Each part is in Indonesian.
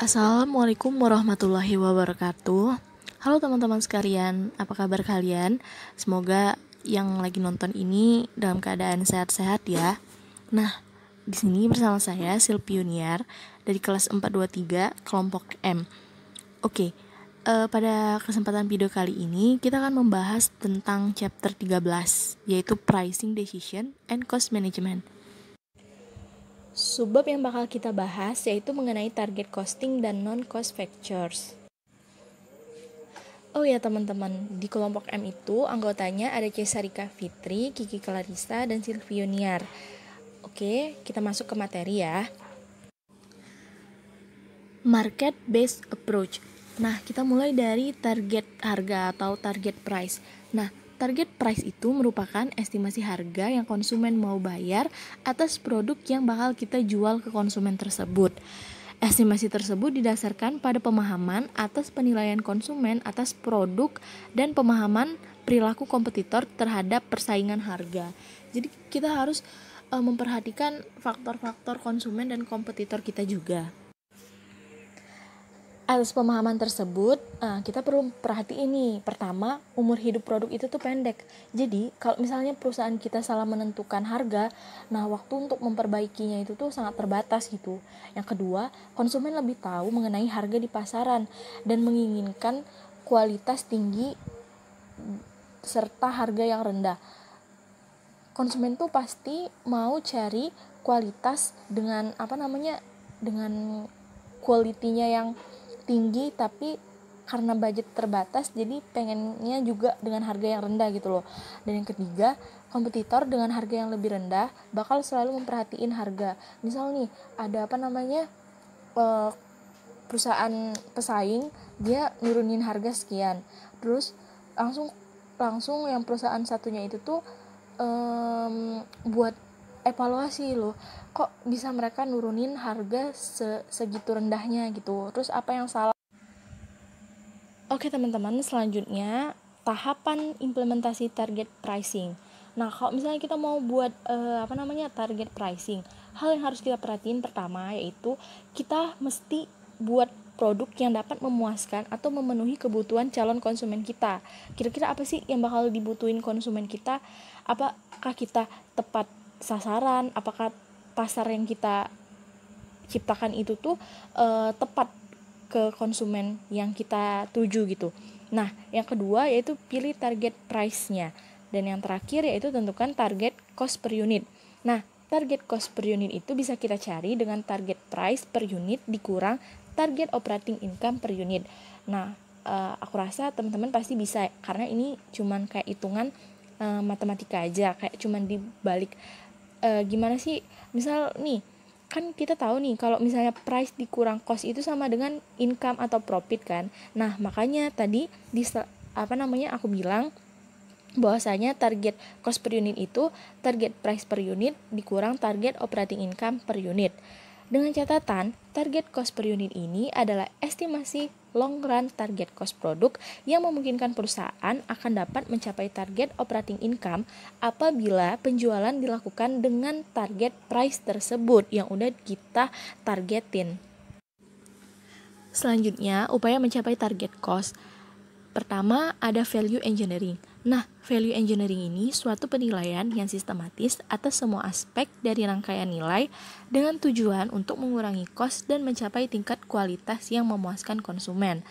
Assalamualaikum warahmatullahi wabarakatuh. Halo teman-teman sekalian, apa kabar kalian? Semoga yang lagi nonton ini dalam keadaan sehat-sehat ya. Nah, di sini bersama saya Silpiuniar dari kelas 423 kelompok M. Oke, pada kesempatan video kali ini kita akan membahas tentang chapter 13, yaitu Pricing Decision and Cost Management. Subbab yang bakal kita bahas yaitu mengenai target costing dan non-cost factors. Oh ya teman-teman, di kelompok M itu anggotanya ada Cesarika Fitri, Kiki Clarissa, dan Silvioniar. Oke, kita masuk ke materi ya. Market based approach. Nah, kita mulai dari target harga atau target price. Nah, target price itu merupakan estimasi harga yang konsumen mau bayar atas produk yang bakal kita jual ke konsumen tersebut. Estimasi tersebut didasarkan pada pemahaman atas penilaian konsumen atas produk dan pemahaman perilaku kompetitor terhadap persaingan harga. Jadi kita harus memperhatikan faktor-faktor konsumen dan kompetitor kita juga. Atas pemahaman tersebut, kita perlu perhatiin nih. Pertama, umur hidup produk itu tuh pendek. Jadi, kalau misalnya perusahaan kita salah menentukan harga, nah waktu untuk memperbaikinya itu tuh sangat terbatas gitu. Yang kedua, konsumen lebih tahu mengenai harga di pasaran dan menginginkan kualitas tinggi serta harga yang rendah. Konsumen tuh pasti mau cari kualitas dengan dengan kualitinya yang tinggi, tapi karena budget terbatas jadi pengennya juga dengan harga yang rendah gitu loh. Dan yang ketiga, kompetitor dengan harga yang lebih rendah bakal selalu memperhatiin harga. Misal nih ada perusahaan pesaing, dia nurunin harga sekian, terus langsung yang perusahaan satunya itu tuh buat evaluasi loh, kok bisa mereka nurunin harga segitu rendahnya gitu, terus apa yang salah. Oke teman-teman, selanjutnya tahapan implementasi target pricing. Nah, kalau misalnya kita mau buat target pricing, hal yang harus kita perhatiin pertama yaitu kita mesti buat produk yang dapat memuaskan atau memenuhi kebutuhan calon konsumen kita. Kira-kira apa sih yang bakal dibutuhin konsumen kita? Apakah kita tepat sasaran? Apakah pasar yang kita ciptakan itu tuh tepat ke konsumen yang kita tuju gitu. Nah, yang kedua yaitu pilih target price-nya. Dan yang terakhir yaitu tentukan target cost per unit. Nah, target cost per unit itu bisa kita cari dengan target price per unit dikurang target operating income per unit. Nah, aku rasa teman-teman pasti bisa, karena ini cuman kayak hitungan matematika aja, kayak cuman dibalik gimana sih, misal nih kan kita tahu nih kalau misalnya price dikurang cost itu sama dengan income atau profit kan. Nah, makanya tadi aku bilang bahwasanya target cost per unit itu target price per unit dikurang target operating income per unit. Dengan catatan, target cost per unit ini adalah estimasi long run target cost produk yang memungkinkan perusahaan akan dapat mencapai target operating income apabila penjualan dilakukan dengan target price tersebut yang udah kita targetin. Selanjutnya, upaya mencapai target cost. Pertama, ada value engineering. Nah, value engineering ini suatu penilaian yang sistematis atas semua aspek dari rangkaian nilai dengan tujuan untuk mengurangi cost dan mencapai tingkat kualitas yang memuaskan konsumen.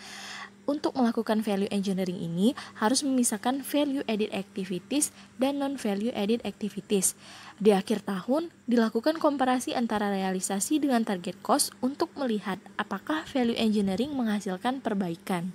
Untuk melakukan value engineering ini harus memisahkan value added activities dan non-value added activities. Di akhir tahun, dilakukan komparasi antara realisasi dengan target cost untuk melihat apakah value engineering menghasilkan perbaikan.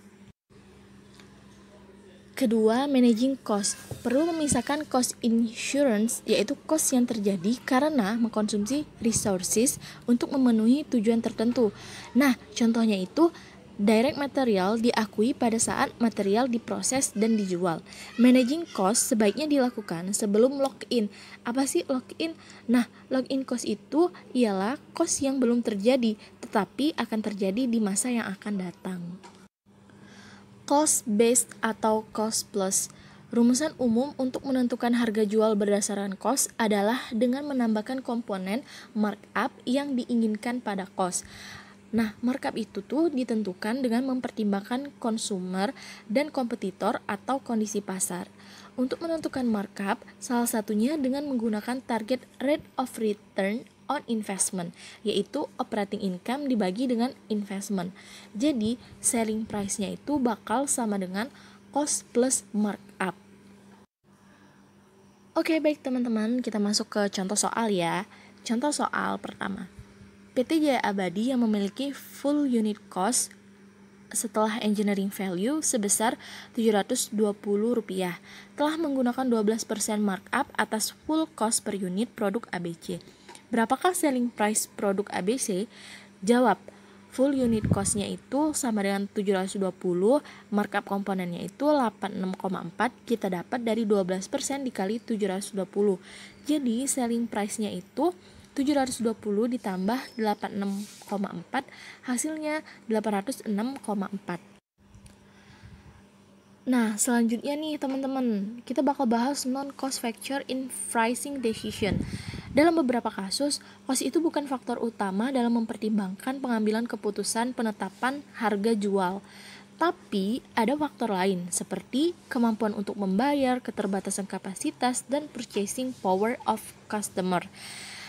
Kedua, managing cost. Perlu memisahkan cost insurance, yaitu cost yang terjadi karena mengkonsumsi resources untuk memenuhi tujuan tertentu. Nah, contohnya itu direct material diakui pada saat material diproses dan dijual. Managing cost sebaiknya dilakukan sebelum lock-in. Apa sih lock-in? Nah, lock-in cost itu ialah cost yang belum terjadi, tetapi akan terjadi di masa yang akan datang. Cost based atau cost plus. Rumusan umum untuk menentukan harga jual berdasarkan cost adalah dengan menambahkan komponen markup yang diinginkan pada cost. Nah, markup itu tuh ditentukan dengan mempertimbangkan konsumer dan kompetitor atau kondisi pasar. Untuk menentukan markup, salah satunya dengan menggunakan target rate of return on investment, yaitu operating income dibagi dengan investment. Jadi, selling price-nya itu bakal sama dengan cost plus markup. Oke, baik teman-teman, kita masuk ke contoh soal ya. Contoh soal pertama. PT Jaya Abadi yang memiliki full unit cost setelah engineering value sebesar Rp720 telah menggunakan 12% markup atas full cost per unit produk ABC. Berapakah selling price produk ABC? Jawab, full unit cost-nya itu sama dengan 720, markup komponennya itu 86,4, kita dapat dari 12% dikali 720. Jadi selling price-nya itu 720 ditambah 86,4, hasilnya 806,4. Nah, selanjutnya nih teman-teman, kita bakal bahas non-cost factor in pricing decision. Dalam beberapa kasus, cost itu bukan faktor utama dalam mempertimbangkan pengambilan keputusan penetapan harga jual. Tapi ada faktor lain seperti kemampuan untuk membayar, keterbatasan kapasitas, dan purchasing power of customer.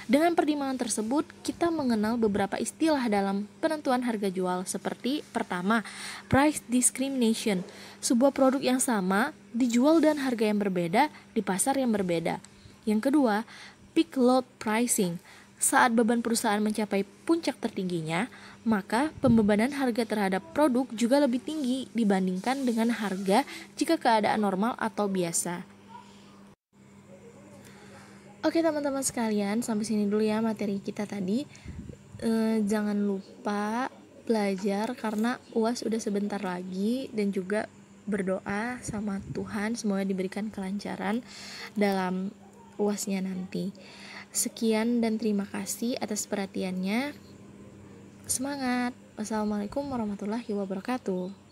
Dengan pertimbangan tersebut, kita mengenal beberapa istilah dalam penentuan harga jual seperti pertama, price discrimination. Sebuah produk yang sama dijual dan harga yang berbeda di pasar yang berbeda. Yang kedua, peak load pricing. Saat beban perusahaan mencapai puncak tertingginya, maka pembebanan harga terhadap produk juga lebih tinggi dibandingkan dengan harga jika keadaan normal atau biasa. Oke teman-teman sekalian, sampai sini dulu ya materi kita tadi. Jangan lupa belajar karena UAS udah sebentar lagi, dan juga berdoa sama Tuhan semoga diberikan kelancaran dalam UASnya nanti. Sekian dan terima kasih atas perhatiannya. Semangat. Wassalamualaikum warahmatullahi wabarakatuh.